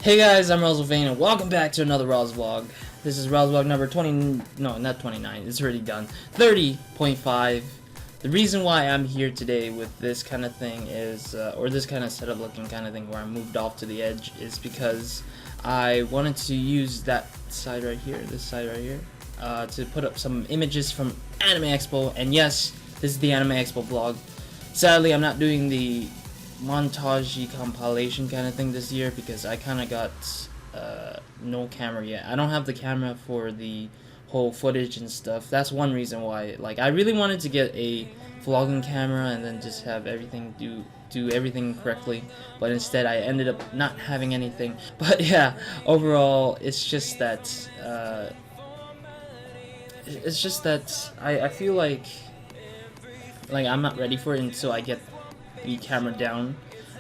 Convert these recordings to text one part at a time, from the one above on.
Hey guys, I'm RozVlog and welcome back to another RozVlog. This is RozVlog number 20, no, not 29, it's already done, 30.5. The reason why I'm here today with this kind of thing is, or this kind of setup looking kind of thing where I moved off to the edge, is because I wanted to use that side right here, this side right here, to put up some images from Anime Expo. And yes, this is the Anime Expo vlog. Sadly, I'm not doing the montage compilation kind of thing this year because I kind of got no camera yet. I don't have the camera for the whole footage and stuff. That's one reason why. Like, I really wanted to get a vlogging camera and then just have everything do everything correctly, but instead I ended up not having anything. But yeah, overall it's just that I feel like I'm not ready for it until I get the camera down.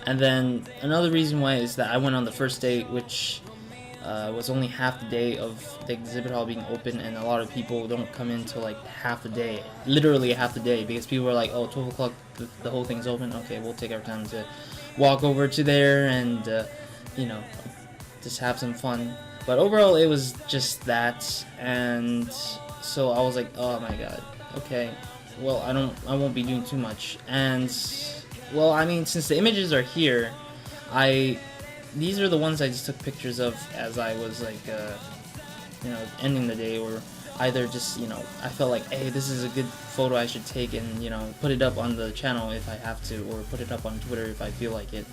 And then another reason why is that I went on the first day, which was only half the day of the exhibit hall being open, and a lot of people don't come in till like half the day, literally half the day, because people are like, oh, 12 o'clock the whole thing's open, okay, we'll take our time to walk over to there and you know, just have some fun. But overall it was just that, and so I was like, oh my god, okay, well, I won't be doing too much. And well, I mean, since the images are here, these are the ones I just took pictures of as I was like, you know, ending the day, or either just, you know, I felt like, hey, this is a good photo I should take and, you know, put it up on the channel if I have to, or put it up on Twitter if I feel like it.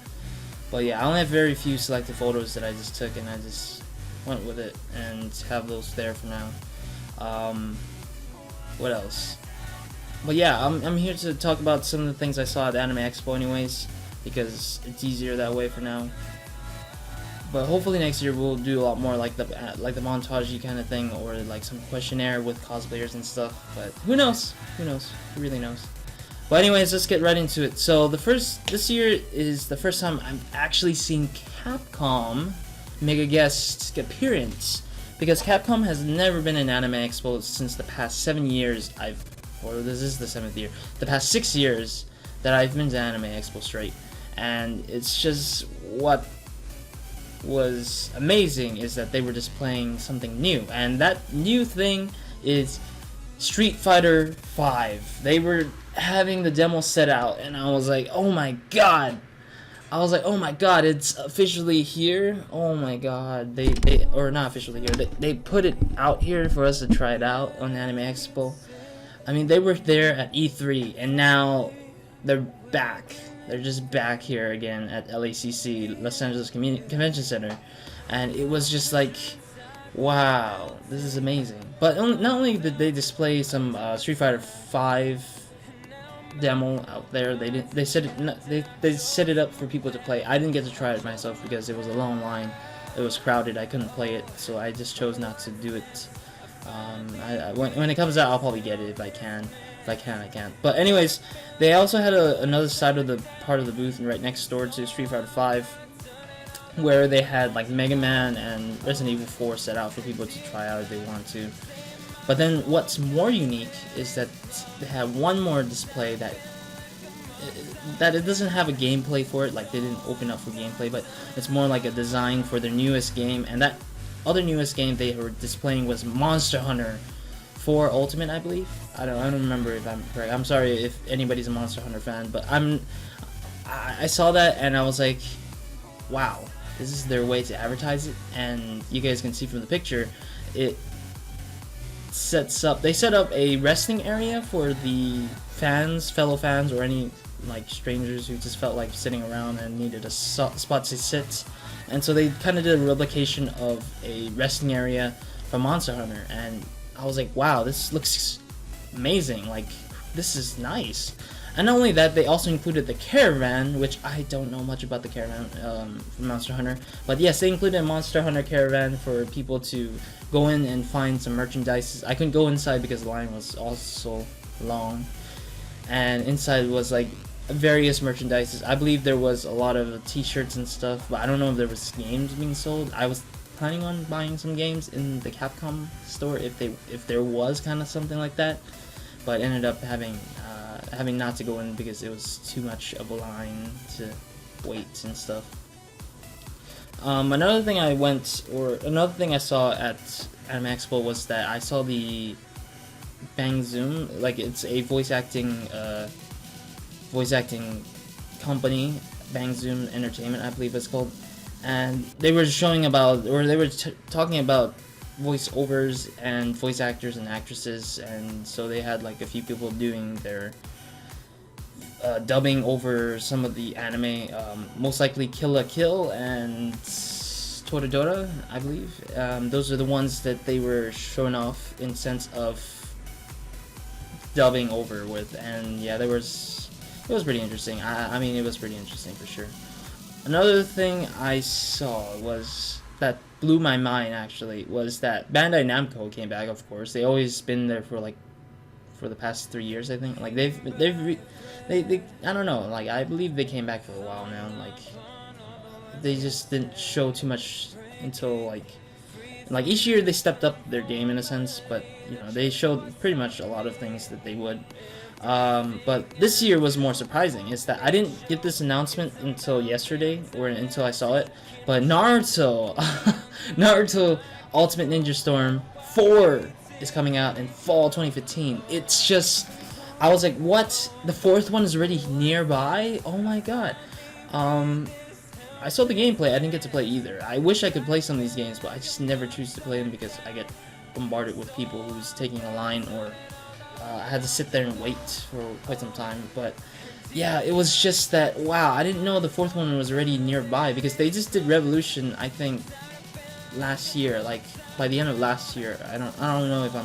But yeah, I only have very few selected photos that I just took, and I just went with it and have those there for now. What else? But yeah, I'm here to talk about some of the things I saw at the Anime Expo anyways, because it's easier that way for now. But hopefully next year we'll do a lot more like the montage-y kind of thing, or like some questionnaire with cosplayers and stuff. But who knows? Who knows? Who really knows? But anyways, let's get right into it. So this year is the first time I'm actually seeing Capcom make a guest appearance, because Capcom has never been in Anime Expo since the past 7 years or this is the 7th year, the past 6 years that I've been to Anime Expo straight. And it's just, what was amazing is that they were just playing something new, and that new thing is Street Fighter 5. They were having the demo set out, and I was like, oh my god. I was like, oh my god, it's officially here. Oh my god, they or not officially here, they put it out here for us to try it out on Anime Expo. I mean, they were there at E3, and now they're back. They're just back here again at LACC, Los Angeles Convention Center. And it was just like, wow, this is amazing. But not only did they display some Street Fighter 5 demo out there, they set it up for people to play. I didn't get to try it myself because it was a long line. It was crowded. I couldn't play it, so I just chose not to do it. When it comes out, I'll probably get it if I can. If I can, I can. But anyways, they also had another side of the part of the booth right next door to Street Fighter 5, where they had like Mega Man and Resident Evil 4 set out for people to try out if they want to. But then what's more unique is that they have one more display that it doesn't have a gameplay for it. Like, they didn't open up for gameplay, but it's more like a design for their newest game. And that other newest game they were displaying was Monster Hunter 4 Ultimate, I believe. I don't remember if I'm correct. I'm sorry if anybody's a Monster Hunter fan, but I saw that and I was like, wow, this is their way to advertise it. And you guys can see from the picture, they set up a resting area for the fellow fans, or any like strangers who just felt like sitting around and needed a spot to sit. And so they kind of did a replication of a resting area from Monster Hunter, and I was like, wow, this looks amazing, like, this is nice. And not only that, they also included the caravan, which I don't know much about the caravan from Monster Hunter, but yes, they included a Monster Hunter caravan for people to go in and find some merchandise. I couldn't go inside because the line was also long, and inside was like various merchandises. I believe there was a lot of t-shirts and stuff, but I don't know if there was games being sold. I was planning on buying some games in the Capcom store if there was kind of something like that, but ended up having not to go in because it was too much of a line to wait and stuff. Another thing another thing I saw at Anime Expo was that I saw the Bang Zoom, like it's a voice acting company, Bang Zoom Entertainment, I believe it's called, and they were showing about, or they were talking about voiceovers and voice actors and actresses, and so they had like a few people doing their dubbing over some of the anime, most likely Kill la Kill and Toradora, I believe. Those are the ones that they were showing off in sense of dubbing over with, and yeah, it was pretty interesting. I mean, it was pretty interesting for sure. Another thing I saw was that blew my mind actually was that Bandai Namco came back. Of course, they always been there for the past 3 years, I think. Like they I don't know. Like I believe they came back for a while now. Like they just didn't show too much until like each year they stepped up their game in a sense, but you know they showed pretty much a lot of things that they would. But this year was more surprising. Is that I didn't get this announcement until yesterday, or until I saw it. But Naruto, Naruto Ultimate Ninja Storm 4 is coming out in fall 2015. It's just, I was like, what? The fourth one is already nearby? Oh my god. I saw the gameplay. I didn't get to play either. I wish I could play some of these games, but I just never choose to play them because I get bombarded with people who's taking a line, or I had to sit there and wait for quite some time. But yeah, it was just that, wow, I didn't know the fourth one was already nearby, because they just did Revolution, I think, last year, like by the end of last year. I don't know if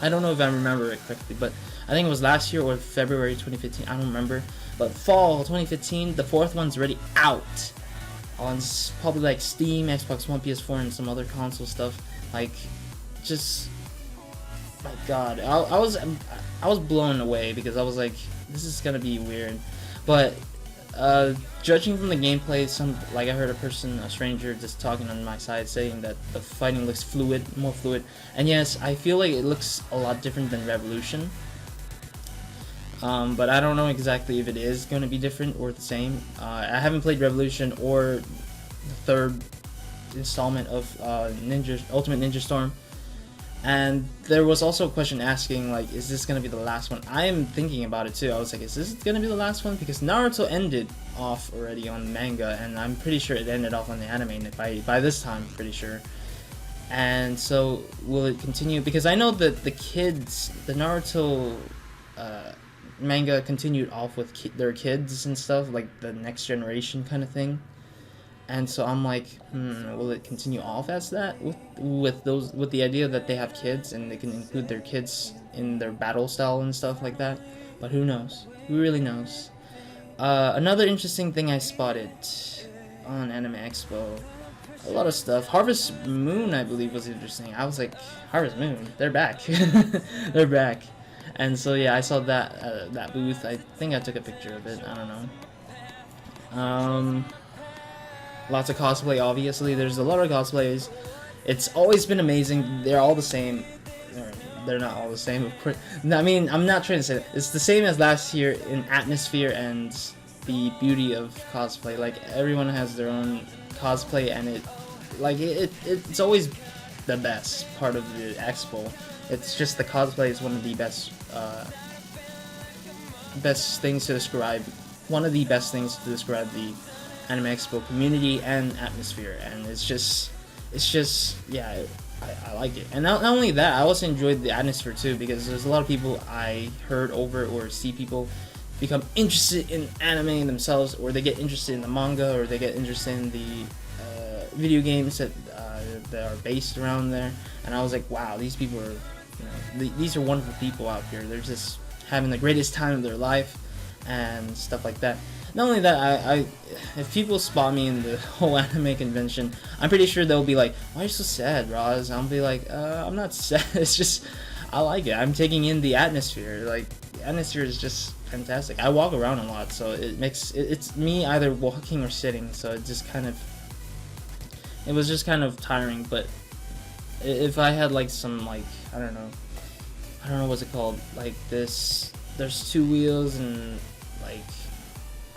I don't know if I remember it correctly, but I think it was last year or February 2015. I don't remember. But fall 2015, the fourth one's already out on probably like Steam, Xbox One, PS4, and some other console stuff. Like, just, my God, I was blown away, because I was like, this is gonna be weird. But judging from the gameplay, I heard a stranger just talking on my side saying that the fighting looks more fluid. And yes, I feel like it looks a lot different than Revolution. But I don't know exactly if it is going to be different or the same. I haven't played Revolution or the third installment of Ultimate Ninja Storm. And there was also a question asking, like, is this going to be the last one? I am thinking about it too. I was like, is this going to be the last one? Because Naruto ended off already on manga, and I'm pretty sure it ended off on the anime by this time, pretty sure. And so, will it continue? Because I know that the Naruto manga continued off with their kids and stuff, like the next generation kind of thing. And so I'm like, will it continue off as that with the idea that they have kids and they can include their kids in their battle style and stuff like that? But who knows? Who really knows? Another interesting thing I spotted on Anime Expo, a lot of stuff. Harvest Moon, I believe, was interesting. I was like, Harvest Moon, they're back. They're back. And so yeah, I saw that booth. I think I took a picture of it. I don't know. Lots of cosplay, obviously. There's a lot of cosplays. It's always been amazing. They're all the same. They're not all the same, of course. I mean, I'm not trying to say that. It's the same as last year in atmosphere and the beauty of cosplay. Like, everyone has their own cosplay, and it's always the best part of the expo. It's just the cosplay is one of the best things to describe. One of the best things to describe the Anime Expo community and atmosphere, and it's just yeah, I like it. And not only that, I also enjoyed the atmosphere too, because there's a lot of people I heard over or see people become interested in anime themselves, or they get interested in the manga, or they get interested in the video games that are based around there. And I was like, wow, these people are, these are wonderful people out here. They're just having the greatest time of their life and stuff like that. Not only that, if people spot me in the whole anime convention, I'm pretty sure they'll be like, why are you so sad, Roz? I'll be like, I'm not sad, it's just, I like it. I'm taking in the atmosphere. Like, the atmosphere is just fantastic. I walk around a lot, so it's me either walking or sitting, so it was just kind of tiring. But if I had like some, like, I don't know what's it called, like this, there's two wheels and like,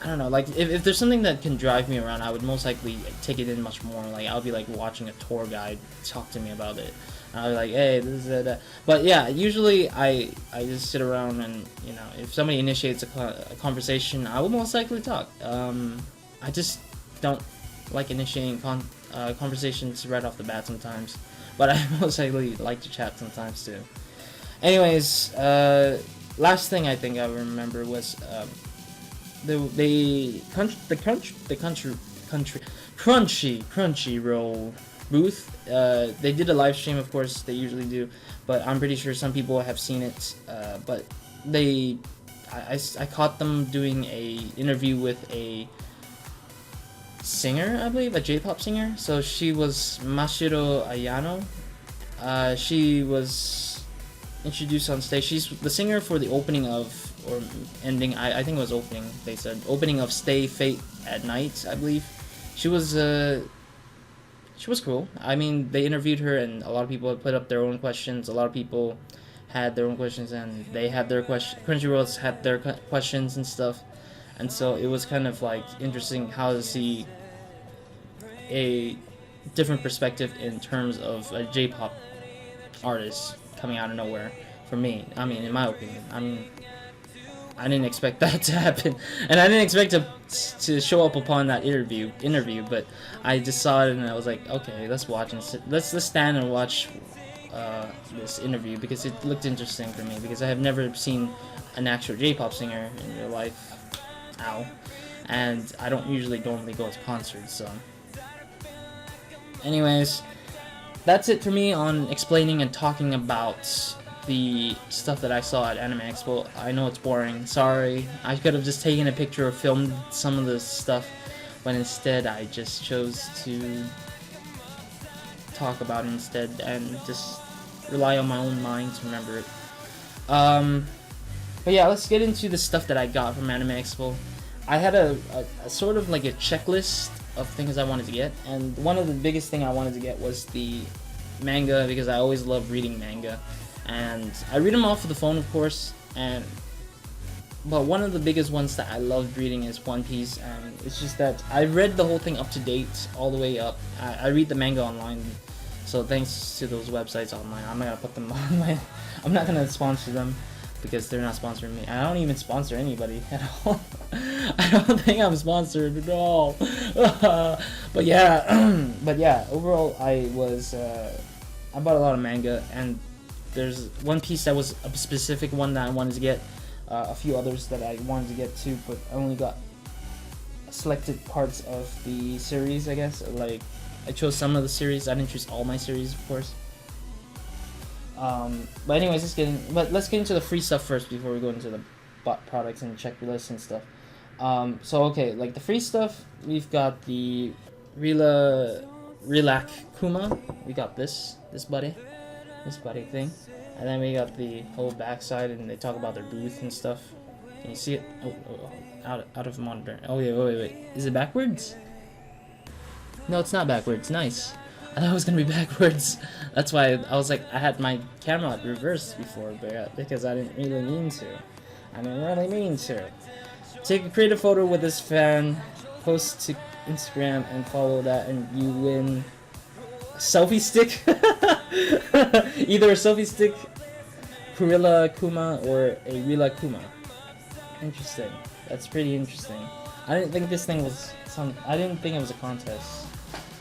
I don't know, like if there's something that can drive me around, I would most likely take it in much more. Like I'll be like watching a tour guide talk to me about it. And I'll be like, hey, this is that. But yeah, usually I just sit around and, you know, if somebody initiates a conversation, I will most likely talk. I just don't like initiating conversations right off the bat sometimes, but I most likely like to chat sometimes too. Anyways, last thing I think I remember was Crunchyroll booth. They did a live stream, of course, they usually do, but I'm pretty sure some people have seen it. But I caught them doing a interview with a singer, I believe, a J-pop singer. So she was Mashiro Ayano. She was introduced on stage. She's the singer for the opening of, or ending, I think it was opening, they said, opening of Stay Fate at Night, I believe. She was cool. I mean, they interviewed her and a lot of people put up their own questions. A lot of people had their own questions and they had their questions. Crunchyroll had their questions and stuff. And so it was kind of like interesting how to see a different perspective in terms of a J-pop artist coming out of nowhere. For me, I mean, in my opinion, I didn't expect that to happen, and I didn't expect to show up upon that interview. But I just saw it and I was like, okay, let's watch and let's stand and watch this interview, because it looked interesting for me, because I have never seen an actual J-pop singer in real life. Ow. And I don't usually normally go as concerts, so. Anyways, that's it for me on explaining and talking about the stuff that I saw at Anime Expo. I know it's boring, sorry. I could have just taken a picture or filmed some of this stuff, but instead I just chose to talk about it instead and just rely on my own mind to remember it. But yeah, let's get into the stuff that I got from Anime Expo. I had a sort of like a checklist of things I wanted to get, and one of the biggest thing I wanted to get was the manga, because I always love reading manga. And I read them off of the phone, of course, but one of the biggest ones that I loved reading is One Piece, and it's just that I read the whole thing up to date, all the way up. I read the manga online, so thanks to those websites online. I'm not gonna put them on I'm not gonna sponsor them, because they're not sponsoring me. I don't even sponsor anybody at all. I don't think I'm sponsored at all. But yeah, overall I bought a lot of manga, and there's One Piece that was a specific one that I wanted to get, a few others that I wanted to get too, but I only got selected parts of the series, I guess. Like, I chose some of the series, I didn't choose all my series, of course. But anyways, let's get into the free stuff first before we go into the bought products and checklist and stuff. So okay, like the free stuff, we've got the Relax Kuma. We got this buddy thing, and then we got the whole backside, and they talk about their booth and stuff. Can you see it? Oh, out of monitor. Oh yeah, wait. Is it backwards? No, it's not backwards. Nice. I thought it was gonna be backwards. That's why I was like, I had my camera reversed before, but because I didn't really mean to. Create a photo with this fan, post to Instagram, and follow that, and you win a selfie stick. Either a selfie stick, Kurilla Kuma, or a Rila Kuma. Interesting. That's pretty interesting. I didn't think this thing was I didn't think it was a contest.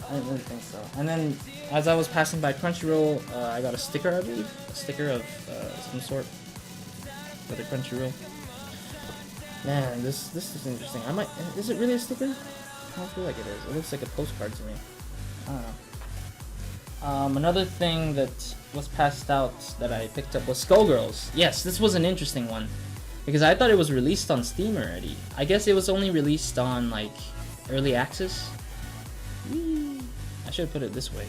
I didn't really think so. And then, as I was passing by Crunchyroll, I got a sticker, I believe. A sticker of some sort for the Crunchyroll. Man, this is interesting. Is it really a sticker? I don't feel like it is. It looks like a postcard to me. I don't know. Another thing that was passed out that I picked up was Skullgirls. Yes, this was an interesting one, because I thought it was released on Steam already. I guess it was only released on, like, early access. I should put it this way.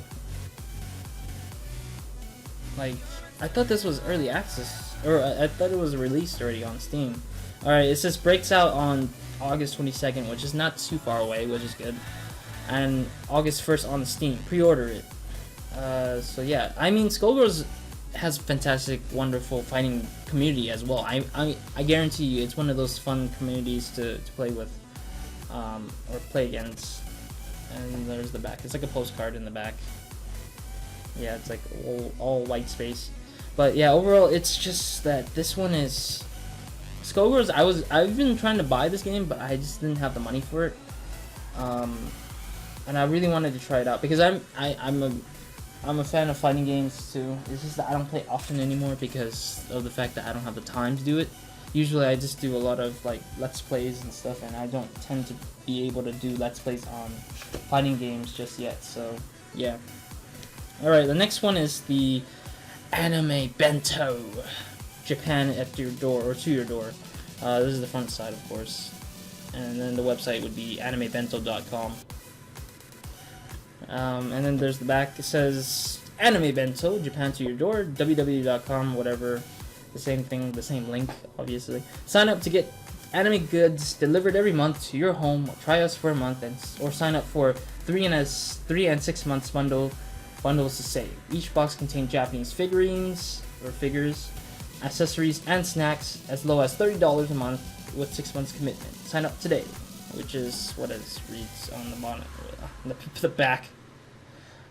Like, I thought this was early access, or I thought it was released already on Steam. Alright, it says breaks out on August 22nd, which is not too far away, which is good. And August 1st on Steam. Pre-order it. So yeah, I mean, Skullgirls has fantastic, wonderful fighting community as well. I guarantee you, it's one of those fun communities to play with. or play against. And there's the back. It's like a postcard in the back. Yeah, it's like all white space. But yeah, overall, it's just that this one is Skullgirls. I've been trying to buy this game, but I just didn't have the money for it. And I really wanted to try it out because I'm a fan of fighting games too. It's just that I don't play often anymore because of the fact that I don't have the time to do it. Usually I just do a lot of like Let's Plays and stuff, and I don't tend to be able to do Let's Plays on fighting games just yet, so yeah. Alright, the next one is the Anime Bento. Japan at your door, or to your door. This is the front side, of course. And then the website would be animebento.com. And then there's the back. It says Anime Bento, Japan to your door, www.com, whatever. The same thing, the same link, obviously. Sign up to get anime goods delivered every month to your home. Try us for a month, or sign up for 3 and 6 months bundles to save. Each box contains Japanese figurines or figures, accessories, and snacks as low as $30 a month with 6 months commitment. Sign up today, which is what it reads on the bottom, the back.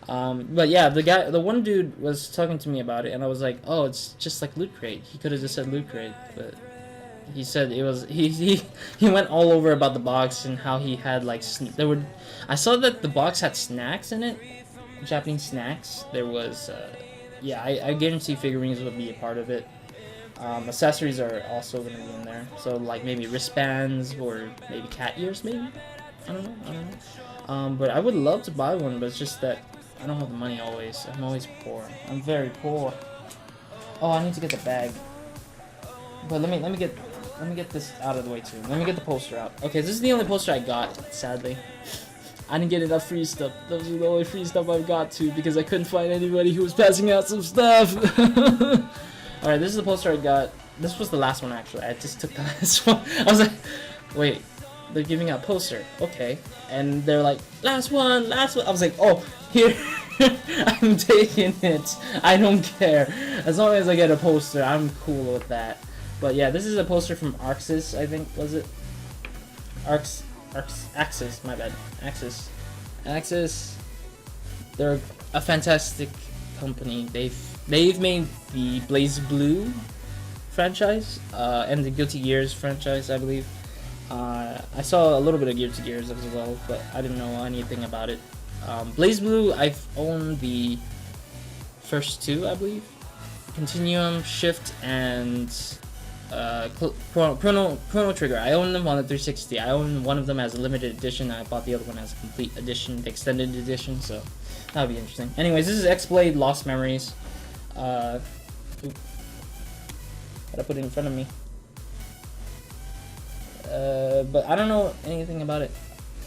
But yeah, the one dude was talking to me about it, and I was like, oh, it's just like Loot Crate. He could have just said Loot Crate, but he said it was, he went all over about the box and how he had like, I saw that the box had snacks in it, Japanese snacks. There was, yeah, I guarantee figurines would be a part of it. Accessories are also going to be in there, so like maybe wristbands or maybe cat ears, maybe? I don't know. But I would love to buy one, but it's just that I don't have the money always. I'm always poor. I'm very poor. Oh, I need to get the bag. But let me get this out of the way too. Let me get the poster out. Okay, this is the only poster I got, sadly. I didn't get enough free stuff. Those are the only free stuff I've got to because I couldn't find anybody who was passing out some stuff. Alright, this is the poster I got. This was the last one actually. I just took the last one. I was like, wait, they're giving out poster. Okay. And they're like, last one. I was like, oh, here. I'm taking it. I don't care. As long as I get a poster, I'm cool with that. But yeah, this is a poster from Arxis, I think, was it? Axis, my bad. Axis. They're a fantastic company. They've made the Blaze Blue franchise, and the Guilty Gears franchise, I believe. I saw a little bit of Guilty Gears as well, but I didn't know anything about it. Blaze Blue, I've owned the first two, I believe. Continuum, Shift, and Chrono Trigger. I own them on the 360. I own one of them as a limited edition. I bought the other one as a complete edition, the extended edition, so that would be interesting. Anyways, this is X-Blade Lost Memories. Gotta put it in front of me. But I don't know anything about it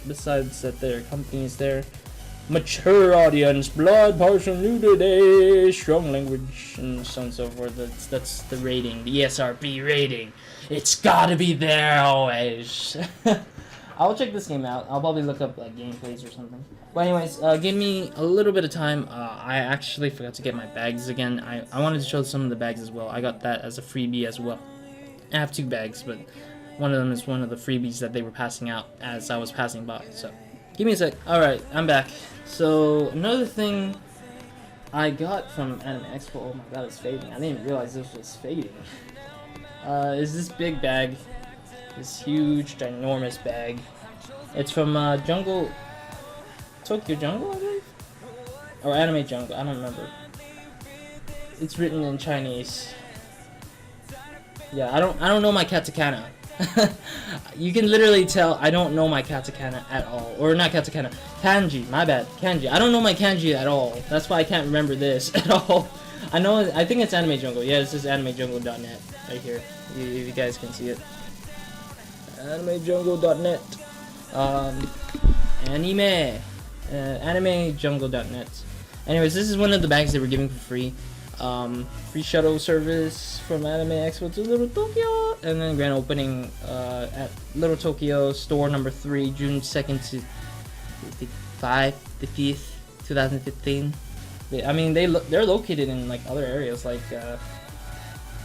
besides that their company's there. Mature audience, blood, partial nudity, strong language, and so on and so forth. That's the rating, the ESRB rating. It's gotta be there always. I'll check this game out. I'll probably look up like gameplays or something. But anyways, give me a little bit of time. I actually forgot to get my bags again. I wanted to show some of the bags as well. I got that as a freebie as well. I have 2 bags, but one of them is one of the freebies that they were passing out as I was passing by. So, give me a sec. Alright, I'm back. So, another thing I got from Anime Expo, oh my god, it's fading. I didn't realize this was fading. Is this big bag. This huge, ginormous bag. It's from Tokyo Jungle, I believe? Or Anime Jungle, I don't remember. It's written in Chinese. Yeah, I don't know my katakana. You can literally tell I don't know my katakana at all. Or not katakana, kanji, my bad, kanji. I don't know my kanji at all. That's why I can't remember this at all. I think it's Anime Jungle. Yeah, this is animejungle.net right here. If you guys can see it. Animejungle.net. Animejungle.net. Anyways, this is one of the bags they were giving for free. Free shuttle service from Anime Expo to Little Tokyo, and then grand opening at Little Tokyo store number 3, June 2nd to the 5th, 2015. I mean, they're located in like other areas like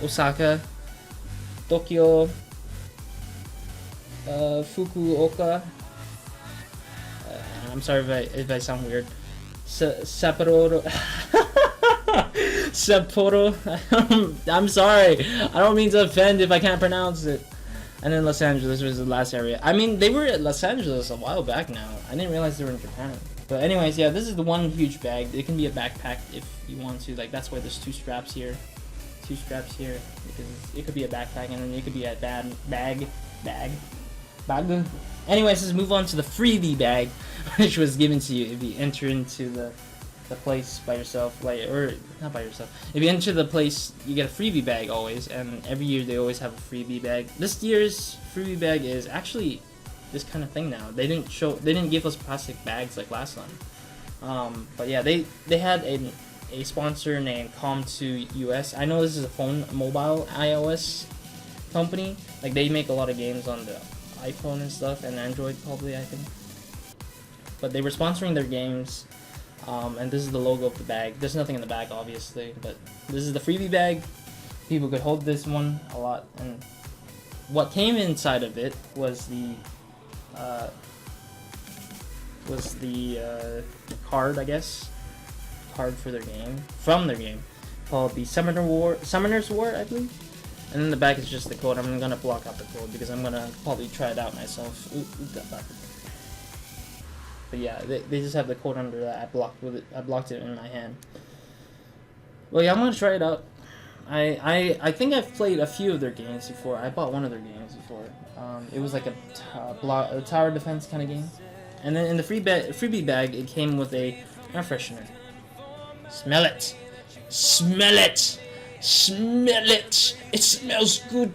Osaka, Tokyo, Fukuoka, I'm sorry if I sound weird. Sapporo. Sapporo. I'm sorry. I don't mean to offend if I can't pronounce it. And then Los Angeles was the last area. I mean, they were at Los Angeles a while back now. I didn't realize they were in Japan. But anyways, yeah, this is the one huge bag. It can be a backpack if you want to. Like, that's why there's two straps here. Two straps here. Because it could be a backpack and then it could be a bag. Anyways, let's move on to the freebie bag, which was given to you if you enter into the place by yourself, or not by yourself. If you enter the place, you get a freebie bag always, and every year they always have a freebie bag. This year's freebie bag is actually this kind of thing now. They didn't give us plastic bags like last time. But yeah, they had a sponsor named Com2 US. I know this is a mobile iOS company. Like, they make a lot of games on the iPhone and stuff, and Android probably, I think. But they were sponsoring their games. And this is the logo of the bag. There's nothing in the bag, obviously, but this is the freebie bag. People could hold this one a lot, and what came inside of it was the card, I guess, card for their game, from their game, called the Summoner's War, I believe. And then the back is just the code. I'm gonna block out the code because I'm gonna probably try it out myself. Ooh, got that. But yeah, they just have the code under that. I blocked it in my hand. Well, yeah, I'm gonna try it out. I think I've played a few of their games before. I bought one of their games before. It was like a tower defense kind of game. And then in the freebie bag, it came with a air freshener. Smell it! Smell it! Smell it! It smells good!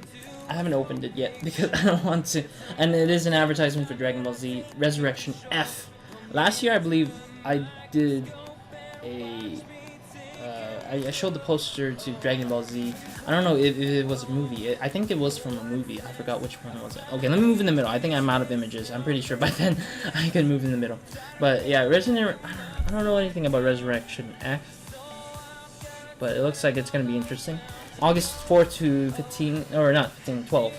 I haven't opened it yet because I don't want to. And it is an advertisement for Dragon Ball Z Resurrection F. Last year, I believe I did I showed the poster to Dragon Ball Z. I don't know if it was a movie. I think it was from a movie. I forgot which one was it. Okay, let me move in the middle. I think I'm out of images. I'm pretty sure by then I can move in the middle. But yeah, I don't know anything about Resurrection F. But it looks like it's going to be interesting. August 4th to 15, or not 15, 12.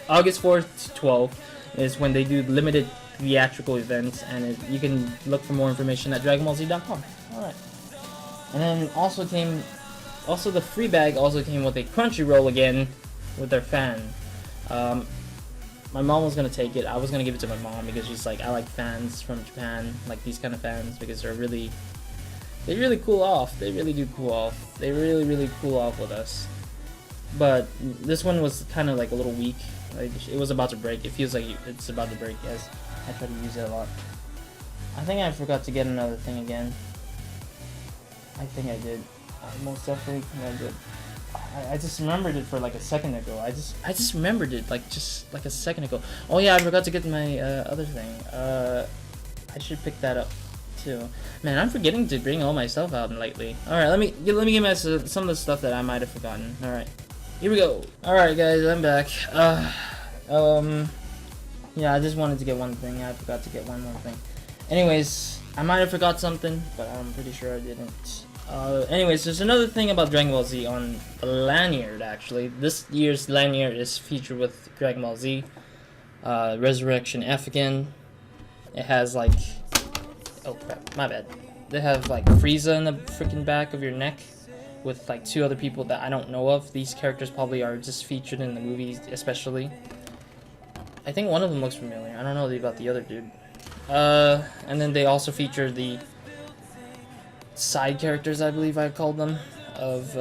August 4th to 12 is when they do limited theatrical events, and you can look for more information at DragonBallZ.com. Alright. And then also the free bag also came with a Crunchyroll again, with their fan. My mom was going to take it. I was going to give it to my mom because she's like, I like fans from Japan, like these kind of fans, because they really cool off. They really do cool off. They really cool off with us. But this one was kind of like a little weak. Like, it was about to break. It feels like it's about to break as I try to use it a lot. I think I forgot to get another thing again. I think I did. I most definitely think I did. I just remembered it for like a second ago. I just remembered it just like a second ago. Oh yeah, I forgot to get my other thing. I should pick that up too. Man, I'm forgetting to bring all my stuff out lately. Alright, let me give some of the stuff that I might have forgotten. Alright, here we go. Alright guys, I'm back. Yeah, I just wanted to get one thing. I forgot to get one more thing. Anyways, I might have forgot something, but I'm pretty sure I didn't. Anyways, there's another thing about Dragon Ball Z on the lanyard, actually. This year's lanyard is featured with Dragon Ball Z. Resurrection F again. It has like... Oh crap, my bad. They have like Frieza in the freaking back of your neck with like two other people that I don't know of. These characters probably are just featured in the movies especially. I think one of them looks familiar. I don't know about the other dude. And then they also feature the side characters, I believe I called them, of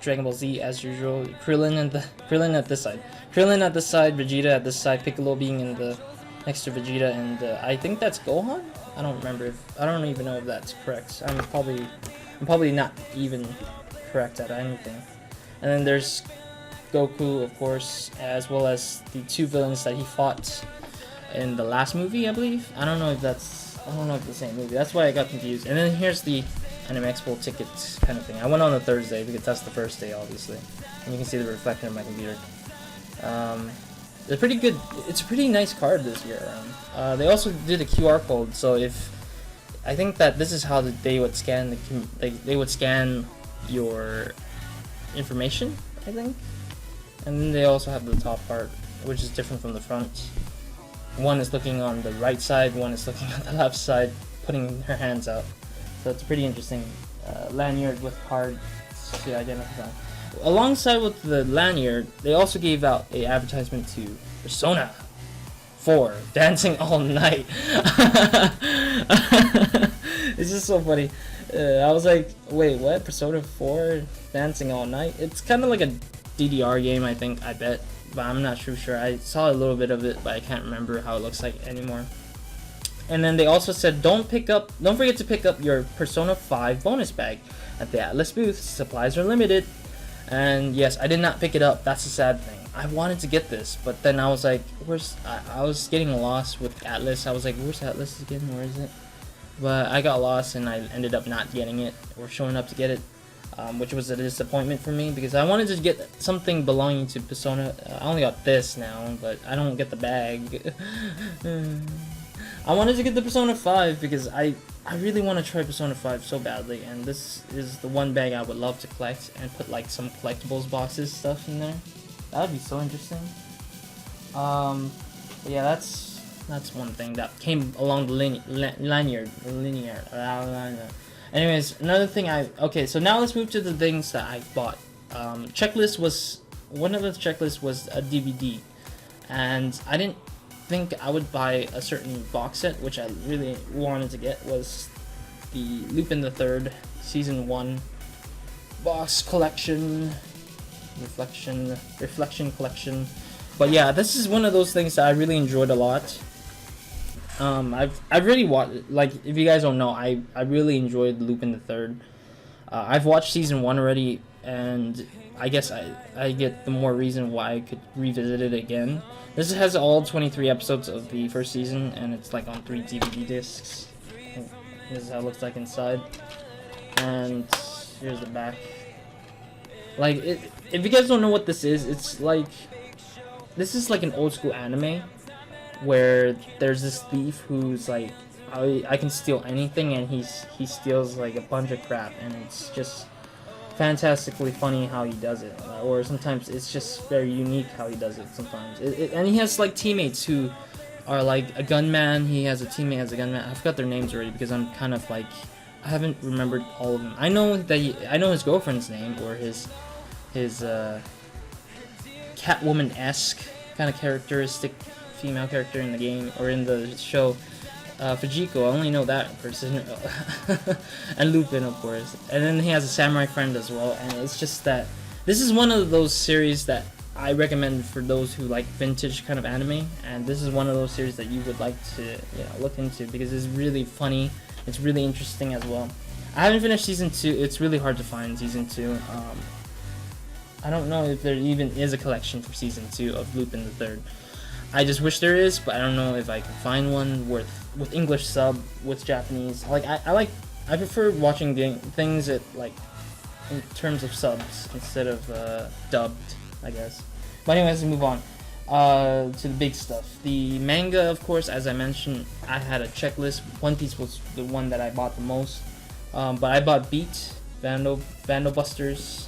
Dragon Ball Z as usual. Krillin at this side. Krillin at this side, Vegeta at this side, Piccolo being in the next to Vegeta, and I think that's Gohan? I don't remember I don't even know if that's correct. I'm probably not even correct at anything. And then there's Goku, of course, as well as the two villains that he fought in the last movie, I believe. I don't know if it's the same movie. That's why I got confused. And then here's the Anime Expo tickets kind of thing. I went on a Thursday because that's the first day, obviously. And you can see the reflection of my computer. They're pretty good. It's a pretty nice card this year around. They also did a QR code, so I think that this is how they would scan they would scan your information, I think. And then they also have the top part, which is different from the front. One is looking on the right side, one is looking on the left side, putting her hands out. So it's pretty interesting. Lanyard with cards to identify. Alongside with the lanyard, they also gave out a advertisement to Persona 4 Dancing All Night. It's just so funny. I was like, wait, what? Persona 4 Dancing All Night? It's kind of like a DDR game, I think, I bet. But I'm not too sure. I saw a little bit of it, but I can't remember how it looks like anymore. And then they also said, don't forget to pick up your Persona 5 bonus bag at the Atlas booth. Supplies are limited. And yes, I did not pick it up. That's the sad thing. I wanted to get this, but then I was like, I was getting lost with Atlas. I was like, where's Atlas again? Where is it? But I got lost and I ended up not getting it or showing up to get it, which was a disappointment for me because I wanted to get something belonging to Persona. I only got this now, but I don't get the bag. I wanted to get the Persona 5 because I really want to try Persona 5 so badly, and this is the one bag I would love to collect and put like some collectibles boxes stuff in there. That would be so interesting. But yeah, that's one thing that came along the linear. Anyways, another thing okay, so now let's move to the things that I bought. One of the checklists was a DVD, and I didn't think I would buy a certain box set, which I really wanted to get, was the Lupin the Third Season 1 box collection, reflection collection. But yeah, this is one of those things that I really enjoyed a lot. I've really watched, like, if you guys don't know, I really enjoyed Lupin the Third. I've watched Season 1 already, and I guess I get the more reason why I could revisit it again. This has all 23 episodes of the first season, and it's like on 3 DVD discs. This is how it looks like inside. And here's the back. Like, if you guys don't know what this is, it's like, this is like an old school anime where there's this thief who's like, I can steal anything, and he steals like a bunch of crap, and it's just fantastically funny how he does it, or sometimes it's just very unique how he does it sometimes. And he has like teammates who are like a gunman. He has a teammate as a gunman. I forgot their names already because I'm kind of like, I haven't remembered all of them. I know that I know his girlfriend's name, or his Catwoman-esque kind of characteristic female character in the game or in the show. Fujiko, I only know that person. And Lupin, of course. And then he has a samurai friend as well, and it's just that this is one of those series that I recommend for those who like vintage kind of anime, and this is one of those series that you would like to look into because it's really funny, it's really interesting as well. I haven't finished Season 2, it's really hard to find Season 2. I don't know if there even is a collection for Season 2 of Lupin the Third. I just wish there is, but I don't know if I can find one with English sub, with Japanese. Like I prefer watching things at like in terms of subs instead of dubbed, I guess. But anyways, let's move on to the big stuff. The manga, of course, as I mentioned, I had a checklist. One Piece was the one that I bought the most, but I bought Beat, Vandal Busters,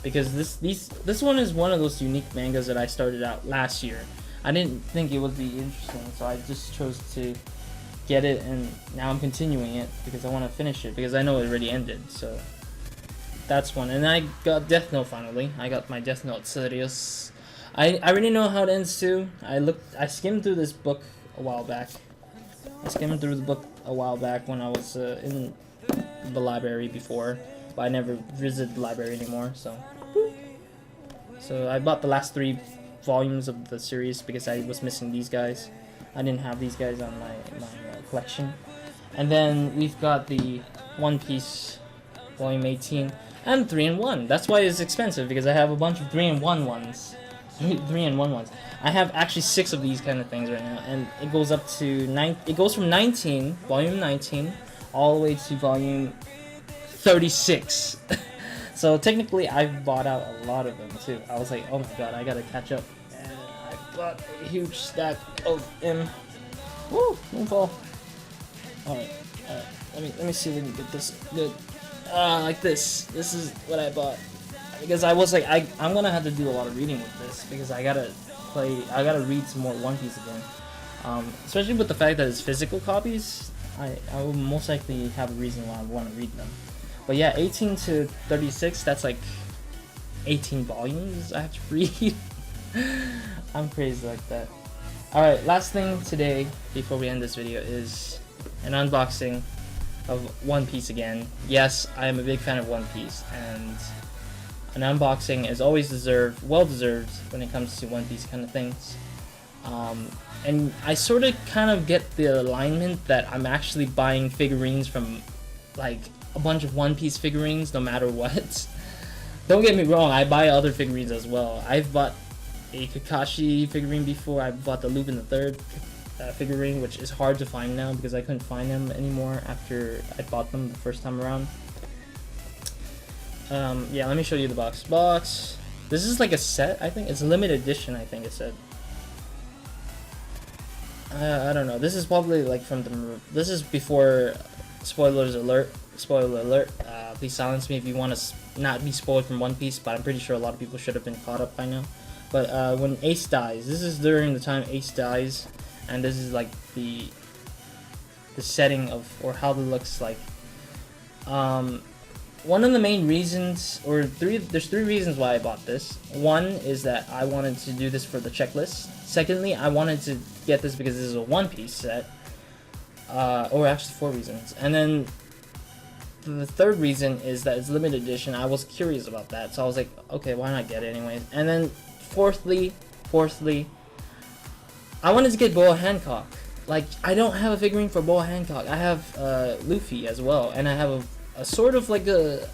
because this one is one of those unique mangas that I started out last year. I didn't think it would be interesting, so I just chose to get it, and now I'm continuing it because I want to finish it because I know it already ended. So that's one. And I got Death Note finally. I got my Death Note series. I already know how it ends too. I skimmed through this book a while back. When I was in the library before, but I never visited the library anymore. So I bought the last 3 volumes of the series because I was missing these guys. I didn't have these guys on my collection. And then we've got the One Piece Volume 18 and 3-in-1. That's why it's expensive, because I have a bunch of 3-in-1 ones. 3-in-1 ones. I have actually 6 of these kind of things right now, and it goes up to it goes from volume 19 all the way to volume 36. So technically I've bought out a lot of them too. I was like, oh my god, I gotta catch up. And I bought a huge stack of them. Woo! Don't fall. Alright. Let me see if we can get this good. Like this. This is what I bought. Because I was like, I'm gonna have to do a lot of reading with this because I gotta I gotta read some more One Piece again. Especially with the fact that it's physical copies, I will most likely have a reason why I want to read them. But yeah, 18 to 36, that's like 18 volumes I have to read. I'm crazy like that. Alright, last thing today, before we end this video, is an unboxing of One Piece again. Yes, I am a big fan of One Piece, and an unboxing is always well deserved when it comes to One Piece kind of things. And I sort of kind of get the alignment that I'm actually buying figurines from like a bunch of One Piece figurines no matter what. Don't get me wrong, I buy other figurines as well. I've bought a Kakashi figurine before. I bought the Lupin III figurine, which is hard to find now because I couldn't find them anymore after I bought them the first time around. Yeah, let me show you the box. This is like a set, I think. It's a limited edition, I think it said. I don't know. This is probably like from the... This is before... Spoiler alert. Please silence me if you want to not be spoiled from One Piece, but I'm pretty sure a lot of people should have been caught up by now. But when Ace dies, this is during the time Ace dies, and this is like the setting of, or how it looks like. One of the main reasons, there's three reasons why I bought this. One is that I wanted to do this for the checklist. Secondly, I wanted to get this because this is a One Piece set. Or actually 4 reasons. And then the third reason is that it's limited edition. I was curious about that, so I was like, okay, why not get it anyways? And then fourthly, I wanted to get Boa Hancock. Like, I don't have a figurine for Boa Hancock. I have Luffy as well, and I have a sort of like a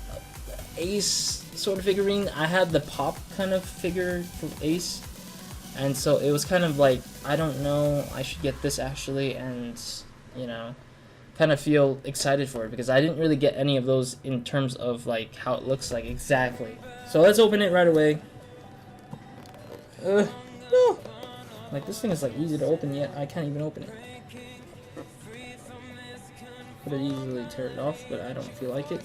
Ace sort of figurine. I had the Pop kind of figure for Ace, and so it was kind of like, I don't know, I should get this actually, and you know, kind of feel excited for it because I didn't really get any of those in terms of like how it looks like exactly. So let's open it right away. No! Like, this thing is like easy to open, yet I can't even open it. Could easily tear it off, but I don't feel like it.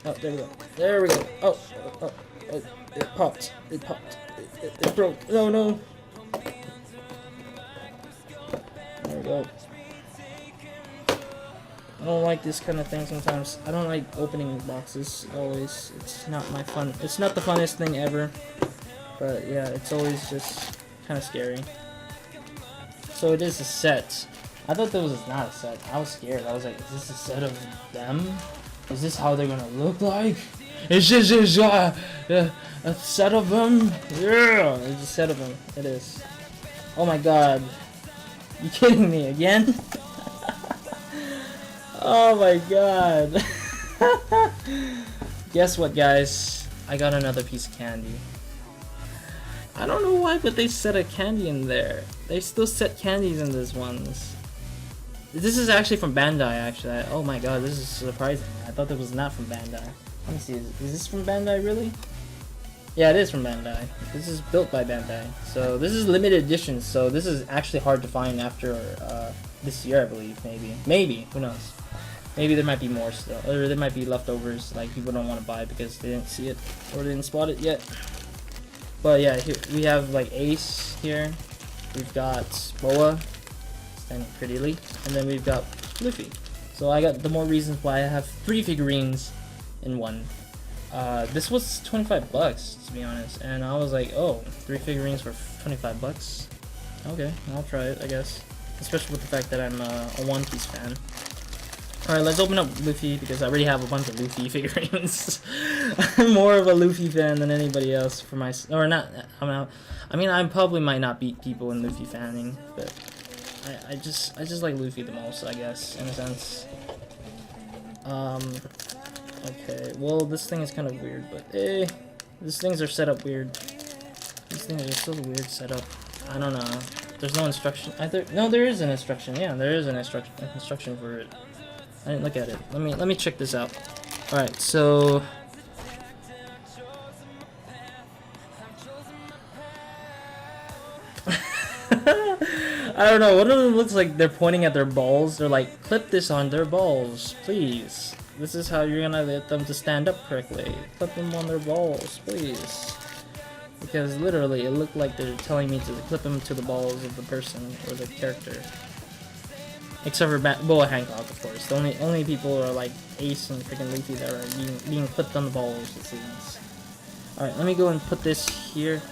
Oh, there we go. There we go. Oh, it popped. It popped. It broke. No. There we go. I don't like this kind of thing sometimes. I don't like opening boxes always. It's not my fun. It's not the funnest thing ever. But yeah, it's always just kind of scary. So it is a set. I thought that was not a set. I was scared. I was like, is this a set of them? Is this how they're gonna look like? Is this a set of them? Yeah, it's a set of them. It is. Oh my god. You kidding me again? Oh my god. Guess what, guys? I got another piece of candy. I don't know why, but they set a candy in there. They still set candies in these ones. This is actually from Bandai, actually. Oh my god, this is surprising. I thought that was not from Bandai. Let me see, is this from Bandai, really? Yeah, it is from Bandai. This is built by Bandai. So this is limited edition, so this is actually hard to find after this year, I believe, maybe. Maybe, who knows? Maybe there might be more still, or there might be leftovers, like people don't want to buy because they didn't see it, or they didn't spot it yet. But yeah, here we have like Ace here, we've got Boa, standing prettily, and then we've got Luffy. So I got the more reasons why I have 3 figurines in one. This was 25 bucks, to be honest, and I was like, oh, 3 figurines for 25 bucks? Okay, I'll try it, I guess. Especially with the fact that I'm a One Piece fan. Alright, let's open up Luffy, because I already have a bunch of Luffy figurines. I'm more of a Luffy fan than anybody else for my... Or not, I mean, I probably might not beat people in Luffy fanning, but... I just like Luffy the most, I guess, in a sense. Okay, well, this thing is kind of weird, but these things are set up weird. These things are still a weird setup. I don't know. There's no instruction. No, there is an instruction. Yeah, there is an instruction for it. I didn't look at it. Let me check this out. All right, so. I don't know. One of them looks like they're pointing at their balls. They're like, clip this on their balls, please. This is how you're gonna get them to stand up correctly. Clip them on their balls, please. because literally it looked like they're telling me to clip him to the balls of the person or the character. Except for Boa Hancock, of course. The only people are like Ace and freaking Leafy that are being clipped on the balls, it seems. Alright, let me go and put this here.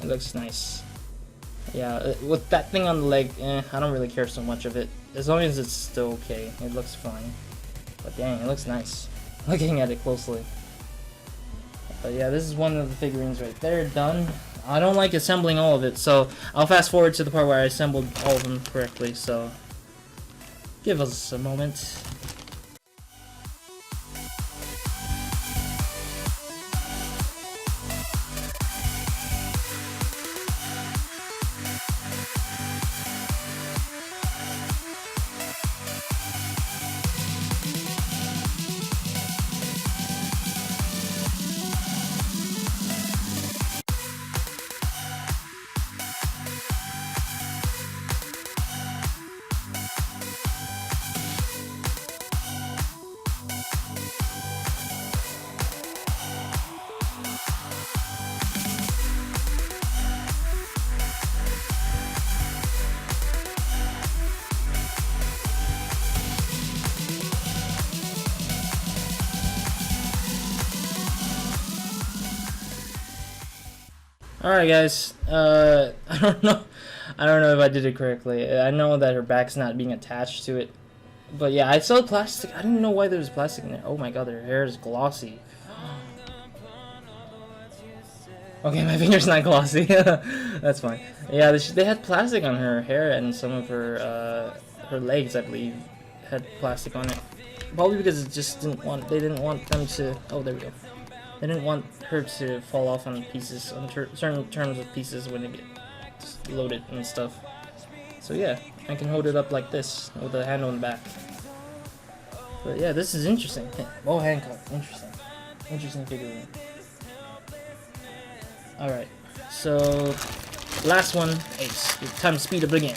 It looks nice. Yeah, with that thing on the leg, I don't really care so much of it. As long as it's still okay, it looks fine. But dang, it looks nice. Looking at it closely. But yeah, this is one of the figurines right there, done. I don't like assembling all of it, so I'll fast forward to the part where I assembled all of them correctly, so give us a moment. Alright guys, I don't know if I did it correctly. I know that her back's not being attached to it. But yeah, I saw plastic. I didn't know why there was plastic in there. Oh my god, her hair is glossy. Okay, my finger's not glossy. That's fine. Yeah, they had plastic on her hair and some of her legs, I believe, had plastic on it. Probably because it just they didn't want them to, oh there we go. They didn't want her to fall off on pieces, on certain terms of pieces when they get loaded and stuff. So yeah, I can hold it up like this with the handle in the back. But yeah, this is interesting. Oh, Hancock, interesting. Interesting figurine. Alright, so last one, Ace. Time to speed up again.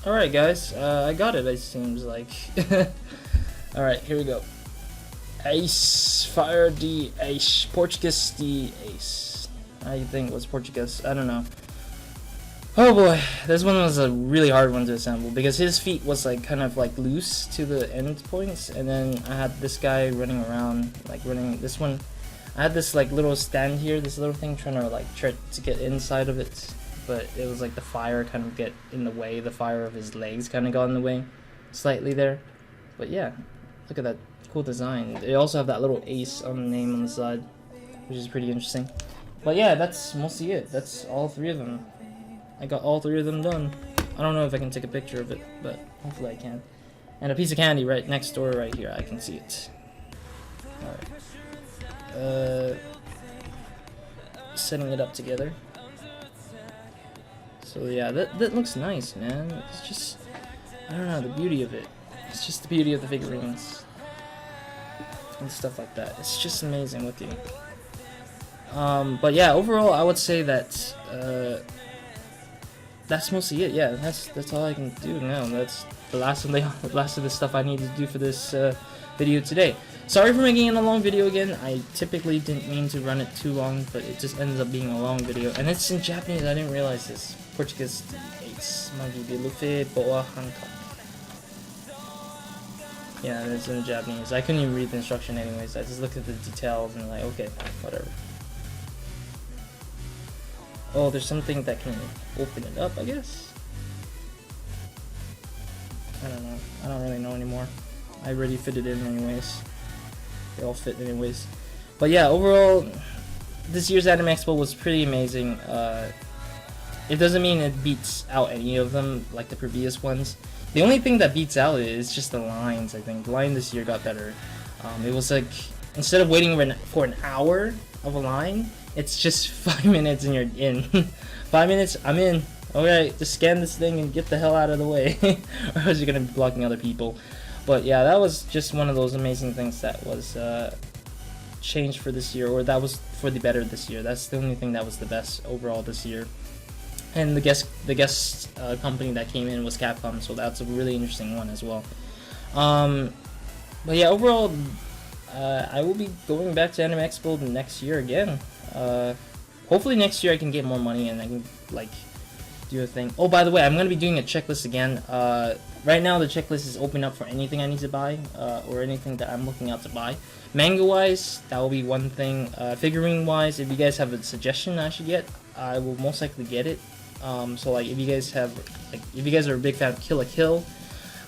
Alright guys, I got it seems like. Alright, here we go. Ace, Fire de Ace, Portuguese de Ace. I think it was Portuguese, I don't know. Oh boy, this one was a really hard one to assemble because his feet was like kind of like loose to the end points, and then I had this guy running around, like running this one. I had this like little stand here, this little thing trying to get inside of it. But it was like the fire kind of get in the way, the fire of his legs kind of got in the way slightly there. But yeah, look at that cool design. They also have that little ace on the name on the side, which is pretty interesting. But yeah, that's mostly it. That's all three of them. I got all three of them done. I don't know if I can take a picture of it, but hopefully I can. And a piece of candy right next door right here, I can see it. Alright. Setting it up together. So yeah, that looks nice, man. It's just, I don't know, the beauty of it. It's just the beauty of the figurines and stuff like that. It's just amazing looking. But yeah, overall, I would say that that's mostly it. Yeah, that's all I can do now. That's the last of the stuff I need to do for this video today. Sorry for making it a long video again. I typically didn't mean to run it too long, but it just ends up being a long video. And it's in Japanese. I didn't realize this. Portuguese. Yeah, it's in Japanese. I couldn't even read the instruction anyways. I just looked at the details and like, okay, whatever. Oh, there's something that can open it up, I guess? I don't know. I don't really know anymore. I already fit it in anyways. They all fit anyways. But yeah, overall, this year's Anime Expo was pretty amazing. It doesn't mean it beats out any of them like the previous ones. The only thing that beats out is just the lines, I think. The line this year got better. It was like, instead of waiting for an hour of a line, it's just 5 minutes and you're in. 5 minutes, I'm in. Alright, just scan this thing and get the hell out of the way. Or else you're gonna be blocking other people. But yeah, that was just one of those amazing things that was changed for this year, or that was for the better this year. That's the only thing that was the best overall this year. And the guest company that came in was Capcom, so that's a really interesting one as well. But yeah, overall, I will be going back to Anime Expo next year again. Hopefully next year I can get more money and I can like do a thing. Oh, by the way, I'm gonna be doing a checklist again. Right now the checklist is open up for anything I need to buy, or anything that I'm looking out to buy. Manga wise, that will be one thing. Figurine wise, if you guys have a suggestion I should get, I will most likely get it. So like if you guys are a big fan of Kill la Kill,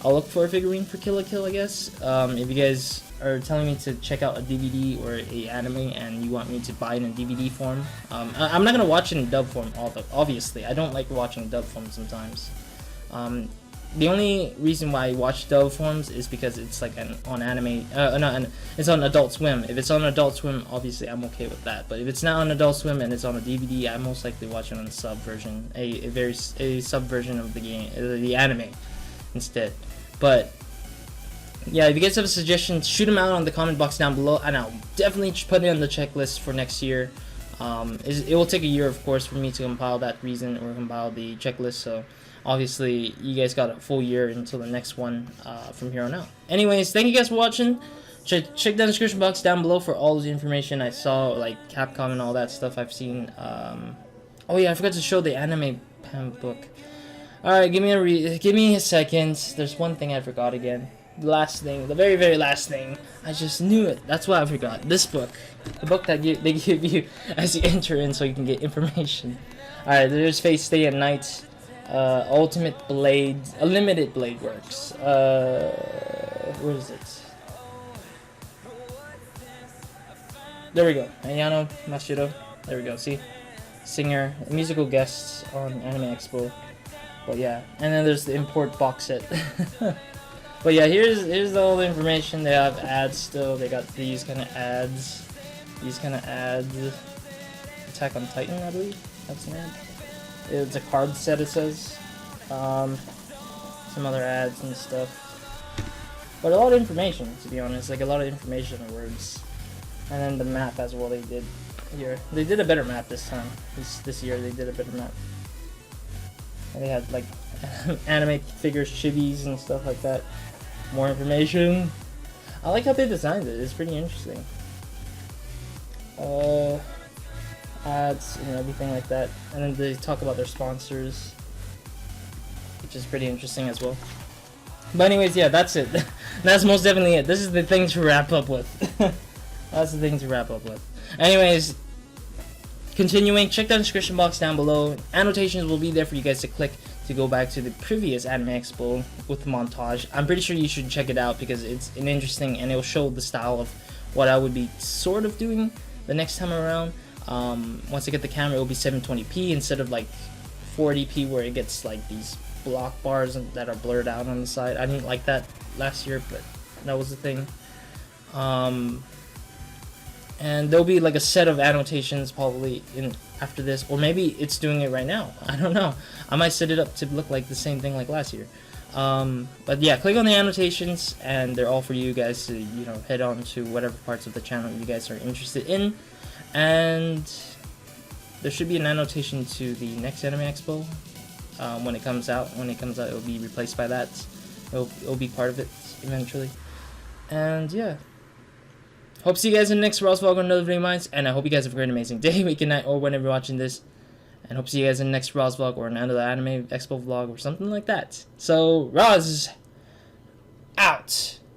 I'll look for a figurine for Kill la Kill, I guess. If you guys are telling me to check out a DVD or a anime and you want me to buy it in DVD form, I'm not gonna watch it in dub form. Obviously, I don't like watching dub form sometimes. The only reason why I watch dub forms is because it's like on anime, it's on Adult Swim. If it's on Adult Swim, obviously I'm okay with that. But if it's not on Adult Swim and it's on a DVD, I most likely watch it on a sub version, a sub version of the game, the anime, instead. But yeah, if you guys have suggestions, shoot them out on the comment box down below, and I'll definitely put it on the checklist for next year. It will take a year, of course, for me to compile that reason or compile the checklist. So obviously, you guys got a full year until the next one from here on out. Anyways, thank you guys for watching. Check the description box down below for all the information I saw, like Capcom and all that stuff I've seen. Oh yeah, I forgot to show the anime book. All right, give me a second. There's one thing I forgot again. The last thing, the very, very last thing. I just knew it. That's why I forgot. This book. The book that they give you as you enter in so you can get information. Alright, there's Fate Stay at Night. Ultimate Blade. A Limited Blade Works. Where is it? There we go. Ayano Mashiro. There we go. See? Singer. Musical guests on Anime Expo. But yeah. And then there's the import box set. But yeah, here's all the information. They have ads still. They got these kind of ads. These kind of ads. Attack on Titan, I believe. That's an ad. It's a card set, it says. Some other ads and stuff. But a lot of information, to be honest. Like a lot of information and words. And then the map as well they did here. They did a better map this time. This year they did a better map. And they had like anime figures, chibis and stuff like that. More information. I like how they designed it. It's pretty interesting. Ads and everything like that. And then they talk about their sponsors, which is pretty interesting as well. But anyways, yeah, that's it. That's most definitely it. This is the thing to wrap up with. That's the thing to wrap up with. Anyways, continuing, check the description box down below. Annotations will be there for you guys to click to go back to the previous Anime Expo with the montage. I'm pretty sure you should check it out because it's an interesting and it'll show the style of what I would be sort of doing the next time around. Once I get the camera, it will be 720p instead of like 480p where it gets like these block bars that are blurred out on the side. I didn't like that last year, but that was the thing. And there'll be like a set of annotations probably in after this, or maybe it's doing it right now. I don't know. I might set it up to look like the same thing like last year. But yeah, click on the annotations, and they're all for you guys to, you know, head on to whatever parts of the channel you guys are interested in. And there should be an annotation to the next Anime Expo when it comes out. When it comes out, it'll be replaced by that. It'll be part of it eventually. And yeah. Hope to see you guys in the next RozVlog or another video of mine. And I hope you guys have a great, amazing day, week, and night, or whenever you're watching this. And hope to see you guys in the next RozVlog or another Anime Expo vlog or something like that. So, Roz out.